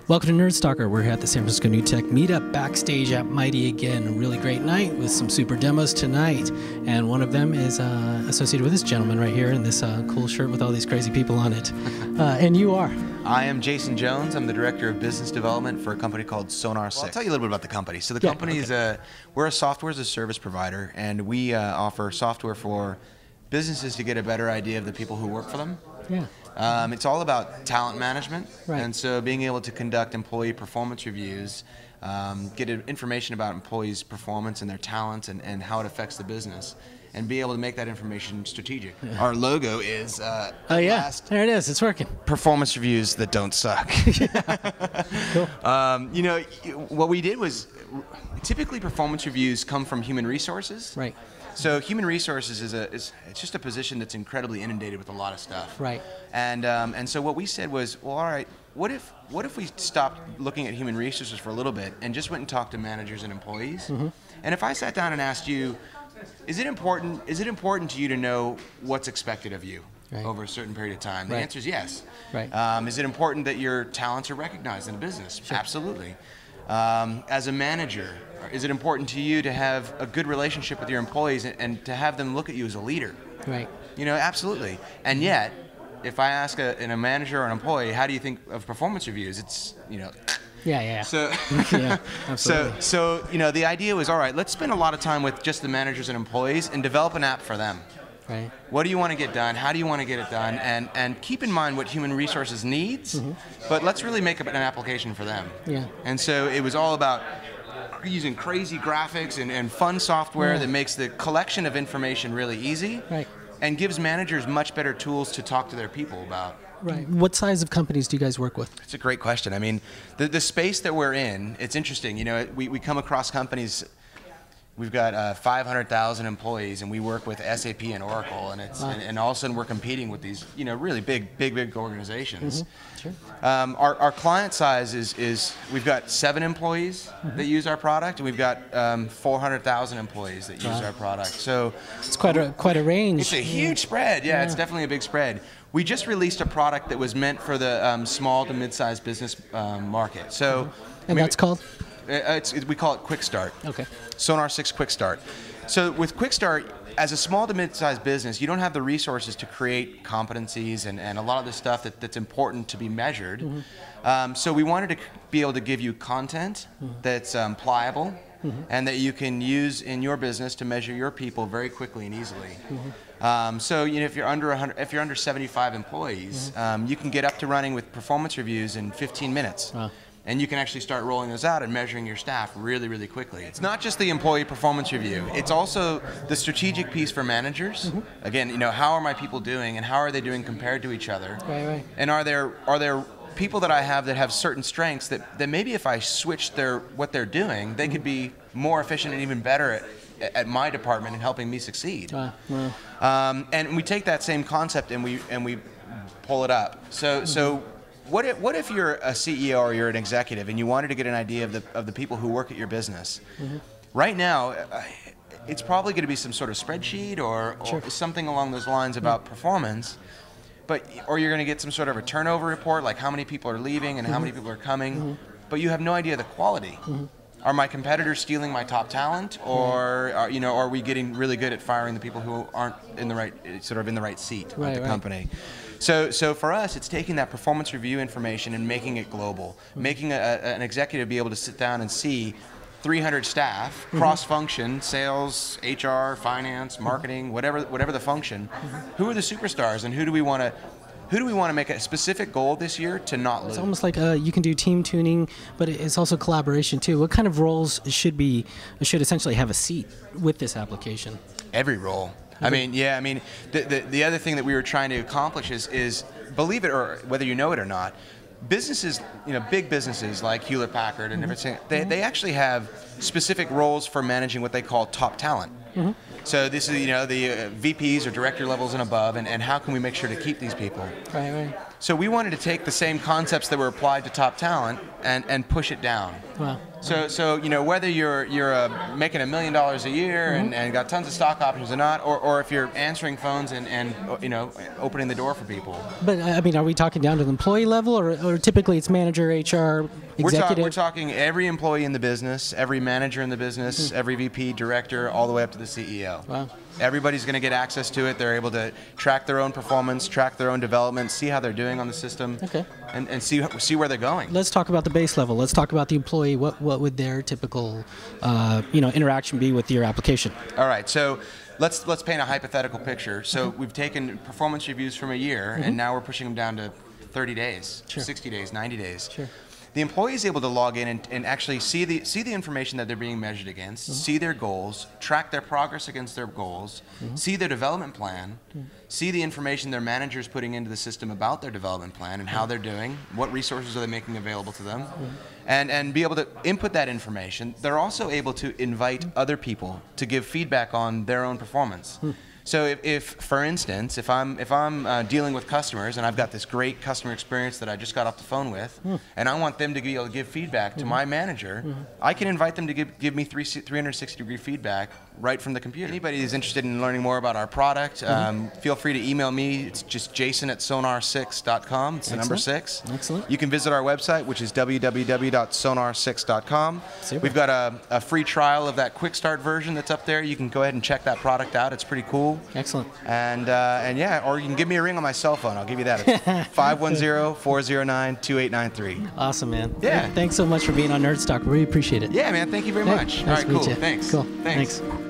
Welcome to Nerd Stalker. We're here at the San Francisco New Tech Meetup backstage at Mighty again. A really great night with some super demos tonight. And one of them is associated with this gentleman right here in this cool shirt with all these crazy people on it. And you are? I am Jason Jones. I'm the Director of Business Development for a company called Sonar6. Well, I'll tell you a little bit about the company. So the company is we're a software as a service provider, and we offer software for businesses to get a better idea of the people who work for them. Yeah. It's all about talent management, right. And so being able to conduct employee performance reviews, get information about employees' performance and their talents and how it affects the business, and be able to make that information strategic. Yeah. Our logo is oh yeah, there it is. It's working. Performance reviews that don't suck. Cool. You know, what we did was typically performance reviews come from human resources. Right. So human resources it's just a position that's incredibly inundated with a lot of stuff. Right. And so what we said was, well, all right, what if we stopped looking at human resources for a little bit and just went and talked to managers and employees? Mm-hmm. And if I sat down and asked you, is it important to you to know what's expected of you over a certain period of time? The answer is yes. Right. Is it important that your talents are recognized in a business? Sure. Absolutely. As a manager, is it important to you to have a good relationship with your employees and to have them look at you as a leader? Right. You know, absolutely. And yet, if I ask a manager or an employee, how do you think of performance reviews? It's, you know. Yeah. So, yeah, absolutely. So, you know, the idea was, all right, let's spend a lot of time with just the managers and employees and develop an app for them. Right. What do you want to get done? How do you want to get it done? And keep in mind what human resources needs, but let's really make up an application for them. Yeah. And so it was all about using crazy graphics and fun software that makes the collection of information really easy, and gives managers much better tools to talk to their people about. Right. What size of companies do you guys work with? It's a great question. I mean, the space that we're in, it's interesting. You know, we come across companies. We've got 500,000 employees, and we work with SAP and Oracle, and and all of a sudden we're competing with these, you know, really big organizations. Sure. Our client size is we've got 7 employees that use our product, and we've got 400,000 employees that use our product. So it's quite a range. It's a huge spread. Yeah, it's definitely a big spread. We just released a product that was meant for the small to mid-sized business market. So, and that's called? We call it Quick Start. Okay. Sonar6 Quick Start. So with Quick Start, as a small to mid-sized business, you don't have the resources to create competencies and a lot of the stuff that's important to be measured. So we wanted to be able to give you content that's pliable and that you can use in your business to measure your people very quickly and easily. So you know, if you're under 75 employees, you can get up to running with performance reviews in 15 minutes. Wow. And you can actually start rolling those out and measuring your staff really, really quickly. It's not just the employee performance review. It's also the strategic piece for managers. Again, you know, how are my people doing, and how are they doing compared to each other? Right. And are there people that I have that have certain strengths that maybe if I switched what they're doing, they could be more efficient and even better at my department and helping me succeed. And we take that same concept and we pull it up. So. What if you're a CEO or you're an executive and you wanted to get an idea of the people who work at your business? Right now, it's probably going to be some sort of spreadsheet or something along those lines about performance, or you're going to get some sort of a turnover report, like how many people are leaving and how many people are coming, but you have no idea the quality. Are my competitors stealing my top talent, or are we getting really good at firing the people who aren't in the right seat at the company? So for us, it's taking that performance review information and making it global, making an executive be able to sit down and see 300 staff, cross-function, sales, HR, finance, marketing, whatever the function. Who are the superstars, and who do we want to make a specific goal this year to not lose? It's almost like you can do team tuning, but it's also collaboration too. What kind of roles should essentially have a seat with this application? Every role. I mean, the other thing that we were trying to accomplish is believe it or whether you know it or not, businesses, you know, big businesses like Hewlett-Packard and everything, they actually have specific roles for managing what they call top talent. So this is, you know, the VPs or director levels and above, and how can we make sure to keep these people? So we wanted to take the same concepts that were applied to top talent and push it down. Wow. So you know, whether you're making $1 million a year and got tons of stock options or not, or if you're answering phones and you know, opening the door for people. But I mean, are we talking down to the employee level, or typically it's manager, HR, executive? We're talking every employee in the business, every manager in the business, every VP, director, all the way up to the CEO. Wow. Everybody's going to get access to it. They're able to track their own performance, track their own development, see how they're doing on the system, and see where they're going. Let's talk about the base level. Let's talk about the employee. What would their typical you know, interaction be with your application? All right, so let's paint a hypothetical picture. So we've taken performance reviews from a year, and now we're pushing them down to 30 days, 60 days, 90 days. Sure. The employee is able to log in and actually see the information that they're being measured against, see their goals, track their progress against their goals, see their development plan, see the information their manager is putting into the system about their development plan and how they're doing, what resources are they making available to them, and be able to input that information. They're also able to invite other people to give feedback on their own performance. So if for instance, if I'm dealing with customers and I've got this great customer experience that I just got off the phone with, and I want them to be able to give feedback to my manager, I can invite them to give me 360-degree feedback right from the computer. Anybody who's interested in learning more about our product, feel free to email me. It's just jason@sonar6.com. It's the number 6. Excellent. You can visit our website, which is www.sonar6.com. Super. We've got a free trial of that quick start version that's up there. You can go ahead and check that product out. It's pretty cool. Excellent. And yeah, or you can give me a ring on my cell phone. I'll give you that. It's 510-409-2893. Awesome, man. Yeah. Thanks so much for being on Nerd Stock. We really appreciate it. Yeah, man. Thank you very much. Nice All right, to meet cool. you. Thanks. Cool. Thanks. Thanks.